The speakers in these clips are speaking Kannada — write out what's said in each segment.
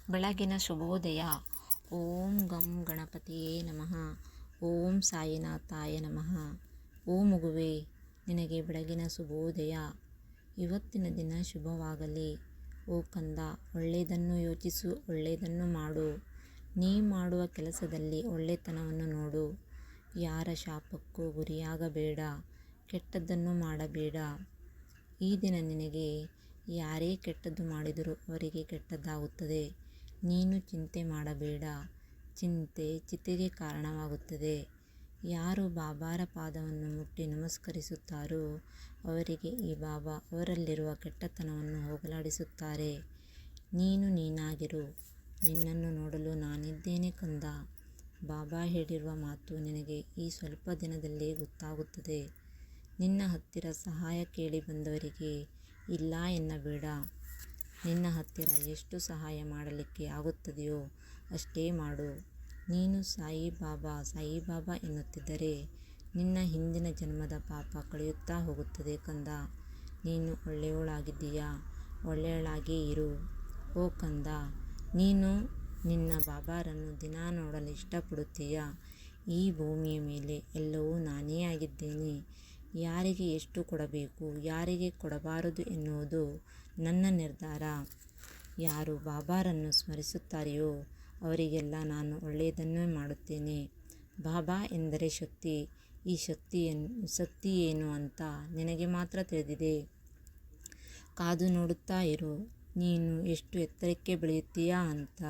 ಬೆಳಗಿನ ಶುಭೋದಯ. ಓಂ ಗಂ ಗಣಪತಿಯೇ ನಮಃ. ಓಂ ಸಾಯಿನಾಥಾಯ ನಮಃ. ಓ ಮಗುವೇ, ನಿನಗೆ ಬೆಳಗಿನ ಶುಭೋದಯ. ಇವತ್ತಿನ ದಿನ ಶುಭವಾಗಲಿ. ಓ ಕಂದ, ಒಳ್ಳೆಯದನ್ನು ಯೋಚಿಸು, ಒಳ್ಳೆಯದನ್ನು ಮಾಡು. ನೀ ಮಾಡುವ ಕೆಲಸದಲ್ಲಿ ಒಳ್ಳೆತನವನ್ನು ನೋಡು. ಯಾರ ಶಾಪಕ್ಕೂ ಗುರಿಯಾಗಬೇಡ, ಕೆಟ್ಟದ್ದನ್ನು ಮಾಡಬೇಡ. ಈ ದಿನ ನಿನಗೆ ಯಾರೇ ಕೆಟ್ಟದ್ದು ಮಾಡಿದರೂ ಅವರಿಗೆ ಕೆಟ್ಟದ್ದಾಗುತ್ತದೆ. ನೀನು ಚಿಂತೆ ಮಾಡಬೇಡ. ಚಿಂತೆ ಚಿತೆಗೆ ಕಾರಣವಾಗುತ್ತದೆ. ಯಾರು ಬಾಬಾರ ಪಾದವನ್ನು ಮುಟ್ಟಿ ನಮಸ್ಕರಿಸುತ್ತಾರೋ ಅವರಿಗೆ ಈ ಬಾಬಾ ಅವರಲ್ಲಿರುವ ಕೆಟ್ಟತನವನ್ನು ಹೋಗಲಾಡಿಸುತ್ತಾರೆ. ನೀನು ನೀನಾಗಿರು. ನಿನ್ನನ್ನು ನೋಡಲು ನಾನಿದ್ದೇನೆ ಕಂದ. ಬಾಬಾ ಹೇಳಿರುವ ಮಾತು ನಿನಗೆ ಈ ಸ್ವಲ್ಪ ದಿನದಲ್ಲೇ ಗೊತ್ತಾಗುತ್ತದೆ. ನಿನ್ನ ಹತ್ತಿರ ಸಹಾಯ ಕೇಳಿ ಬಂದವರಿಗೆ ಇಲ್ಲ ಎನ್ನಬೇಡ. ನಿನ್ನ ಹತ್ತಿರ ಎಷ್ಟು ಸಹಾಯ ಮಾಡಲಿಕ್ಕೆ ಆಗುತ್ತದೆಯೋ ಅಷ್ಟೇ ಮಾಡು. ನೀನು ಸಾಯಿಬಾಬಾ ಎನ್ನುತ್ತಿದ್ದರೆ ನಿನ್ನ ಹಿಂದಿನ ಜನ್ಮದ ಪಾಪ ಕಳೆಯುತ್ತಾ ಹೋಗುತ್ತದೆ ಕಂದ. ನೀನು ಒಳ್ಳೆಯವಳಾಗಿದ್ದೀಯಾ, ಒಳ್ಳೆಯವಳಾಗೇ ಇರು. ಓ ಕಂದ, ನೀನು ನಿನ್ನ ಬಾಬಾರನ್ನು ದಿನ ನೋಡಲು ಇಷ್ಟಪಡುತ್ತೀಯಾ? ಈ ಭೂಮಿಯ ಮೇಲೆ ಎಲ್ಲವೂ ನಾನೇ ಆಗಿದ್ದೇನೆ. ಯಾರಿಗೆ ಎಷ್ಟು ಕೊಡಬೇಕು, ಯಾರಿಗೆ ಕೊಡಬಾರದು ಎನ್ನುವುದು ನನ್ನ ನಿರ್ಧಾರ. ಯಾರು ಬಾಬಾರನ್ನು ಸ್ಮರಿಸುತ್ತಾರೆಯೋ ಅವರಿಗೆಲ್ಲ ನಾನು ಒಳ್ಳೆಯದನ್ನೇ ಮಾಡುತ್ತೇನೆ. ಬಾಬಾ ಎಂದರೆ ಶಕ್ತಿ. ಈ ಶಕ್ತಿ ಏನು ಅಂತ ನಿನಗೆ ಮಾತ್ರ ತಿಳಿದಿದೆ. ಕಾದು ನೋಡುತ್ತಾ ಇರು, ನೀನು ಎಷ್ಟು ಎತ್ತರಕ್ಕೆ ಬೆಳೆಯುತ್ತೀಯಾ ಅಂತ.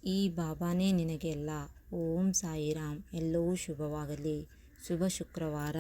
ಈ ಬಾಬಾನೇ ನಿನಗೆ ಎಲ್ಲ. ಓಂ ಸಾಯಿರಾಮ್. ಎಲ್ಲವೂ ಶುಭವಾಗಲಿ. ಶುಭ ಶುಕ್ರವಾರ.